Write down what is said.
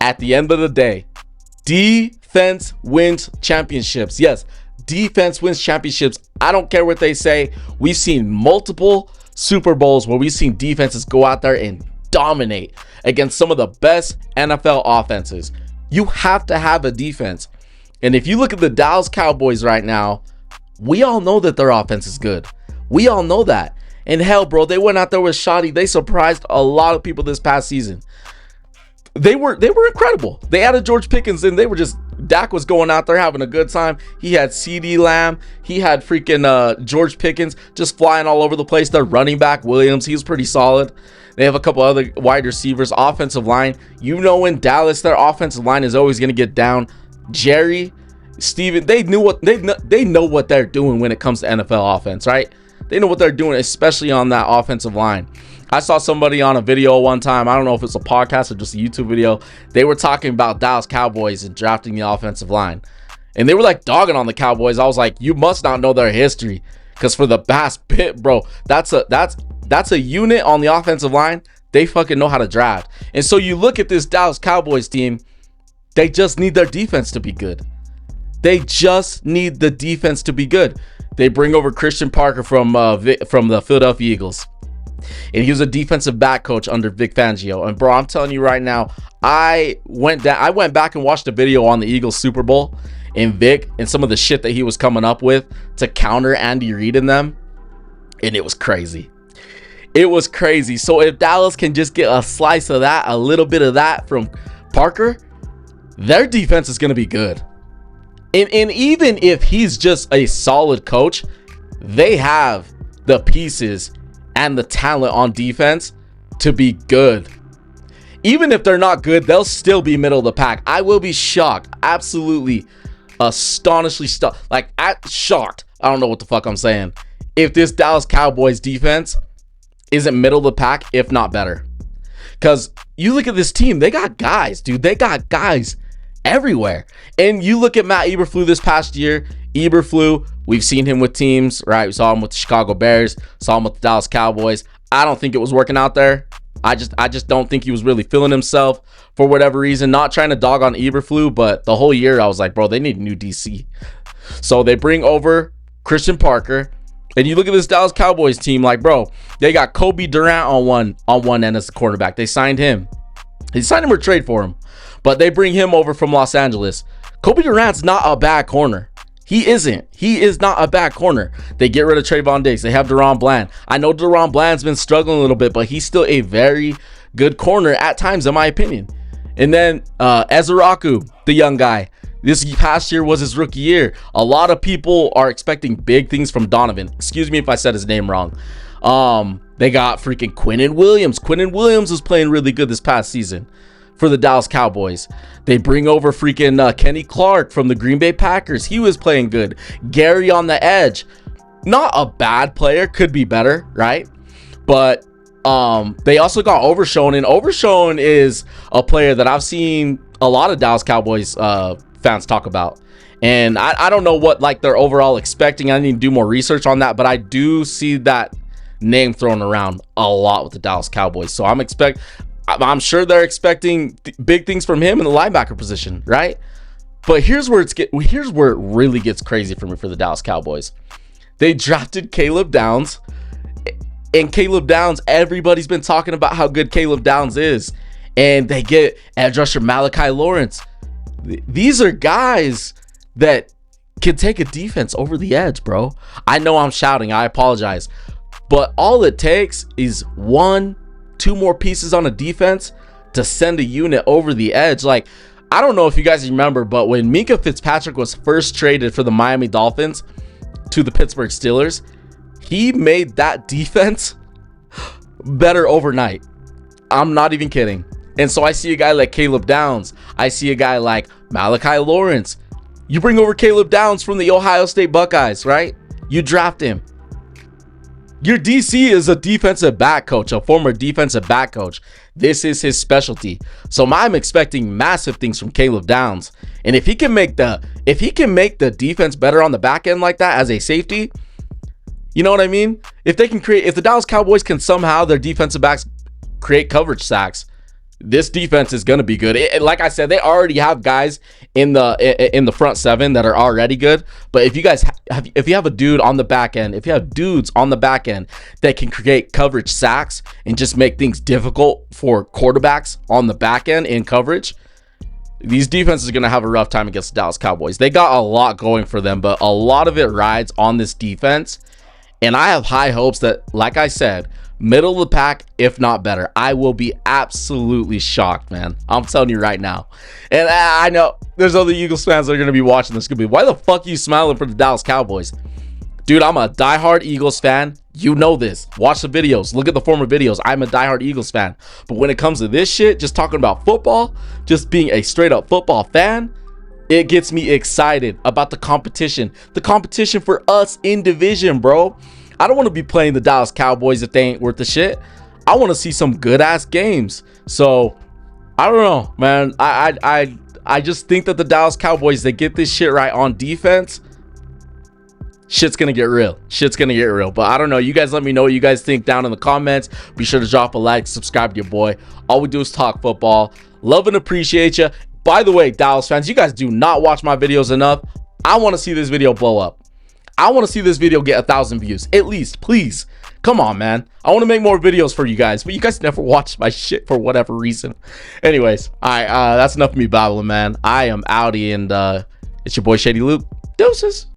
At the end of the day, defense wins championships. Yes, defense wins championships. I don't care what they say. We've seen multiple Super Bowls where we've seen defenses go out there and dominate against some of the best NFL offenses. You have to have a defense. And if you look at the Dallas Cowboys right now, we all know that their offense is good. We all know that. And hell, bro, they went out there with shoddy. They surprised a lot of people this past season. They were incredible. They added George Pickens and Dak was going out there having a good time. He had CeeDee Lamb. He had freaking George Pickens just flying all over the place. Their running back, Williams, he was pretty solid. They have a couple other wide receivers, offensive line. You know, in Dallas, their offensive line is always going to get down. Jerry, Steven, they know what they're doing when it comes to NFL offense, right? They know what they're doing, especially on that offensive line. I saw somebody on a video one time. I don't know if it's a podcast or just a YouTube video. They were talking about Dallas Cowboys and drafting the offensive line. And they were like dogging on the Cowboys. I was like, you must not know their history. Because for the Bass Pit, bro, that's a unit on the offensive line. They fucking know how to draft. And so you look at this Dallas Cowboys team, they just need their defense to be good. They just need the defense to be good. They bring over Christian Parker from the Philadelphia Eagles. And he was a defensive back coach under Vic Fangio. And bro, I'm telling you right now, I went back and watched a video on the Eagles Super Bowl and Vic and some of the shit that he was coming up with to counter Andy Reid in them. And it was crazy. It was crazy. So if Dallas can just get a slice of that, a little bit of that from Parker, their defense is going to be good. And even if he's just a solid coach, they have the pieces and the talent on defense to be good. Even if they're not good, they'll still be middle of the pack. I will be shocked, absolutely astonishingly shocked. I don't know what the fuck I'm saying. If this Dallas Cowboys defense isn't middle of the pack, if not better. Because you look at this team, they got guys, dude. They got guys everywhere. And you look at Matt Eberflus this past year. Eberflus, we've seen him with teams, right? We saw him with the Chicago Bears, saw him with the Dallas Cowboys. I don't think it was working out there. I just don't think he was really feeling himself for whatever reason. Not trying to dog on Eberflus, but the whole year I was like, bro, they need a new DC. So they bring over Christian Parker, and you look at this Dallas Cowboys team, like, bro, they got Kobe Durant on one end as the quarterback. They signed him. They signed him or trade for him, but they bring him over from Los Angeles. Kobe Durant's not a bad corner. He isn't. He is not a bad corner. They get rid of Trayvon Diggs. They have Deron Bland. I know Deron Bland's been struggling a little bit, but he's still a very good corner at times, in my opinion. And then Ezraku, the young guy. This past year was his rookie year. A lot of people are expecting big things from Donovan. Excuse me if I said his name wrong. They got freaking Quinnen Williams. Quinnen Williams was playing really good this past season for the Dallas Cowboys. They bring over freaking Kenny Clark from the Green Bay Packers. He was playing good. Gary on the edge. Not a bad player. Could be better, right? But they also got Overshown. And Overshown is a player that I've seen a lot of Dallas Cowboys fans talk about. And I don't know what like they're overall expecting. I need to do more research on that. But I do see that name thrown around a lot with the Dallas Cowboys. So I'm sure they're expecting big things from him in the linebacker position, right? But here's where it really gets crazy for me for the Dallas Cowboys. They drafted Caleb Downs, and Caleb Downs, everybody's been talking about how good Caleb Downs is, and they get edge rusher Malachi Lawrence. These are guys that can take a defense over the edge, bro. I know I'm shouting. I apologize. But all it takes is 1-2 more pieces on a defense to send a unit over the edge. Like, I don't know if you guys remember, but when Minkah Fitzpatrick was first traded for the Miami Dolphins to the Pittsburgh Steelers, he made that defense better overnight. I'm not even kidding. And so I see a guy like Caleb Downs. I see a guy like Malachi Lawrence. You bring over Caleb Downs from the Ohio State Buckeyes, right? You draft him. Your DC is a defensive back coach, a former defensive back coach. This is his specialty. So I'm expecting massive things from Caleb Downs. And if he can make the defense better on the back end like that as a safety, you know what I mean? If the Dallas Cowboys can somehow, their defensive backs create coverage sacks, this defense is going to be good. Like I said, they already have guys in the front seven that are already good. But if you guys if you have a dude on the back end, if you have dudes on the back end that can create coverage sacks and just make things difficult for quarterbacks on the back end in coverage, these defenses are going to have a rough time against the Dallas Cowboys. They got a lot going for them, but a lot of it rides on this defense. And I have high hopes that, like I said, middle of the pack, if not better. I will be absolutely shocked, man. I'm telling you right now. And I know there's other Eagles fans that are going to be watching this. Going to be, why the fuck are you smiling for the Dallas Cowboys? Dude, I'm a diehard Eagles fan. You know this. Watch the videos. Look at the former videos. I'm a diehard Eagles fan. But when it comes to this shit, just talking about football, just being a straight up football fan, it gets me excited about the competition. The competition for us in division, bro. I don't want to be playing the Dallas Cowboys if they ain't worth the shit. I want to see some good ass games. So I don't know, man. I just think that the Dallas Cowboys, they get this shit right on defense, shit's gonna get real. Shit's gonna get real. But I don't know. You guys let me know what you guys think down in the comments. Be sure to drop a like, subscribe to your boy. All we do is talk football. Love and appreciate you. By the way, Dallas fans, you guys do not watch my videos enough. I want to see this video blow up. I want to see this video get 1,000 views at least, please. Come on, man. I want to make more videos for you guys, but you guys never watch my shit for whatever reason. Anyways, all right, that's enough of me babbling, man. I am outie, and it's your boy Shady Luke. Deuces.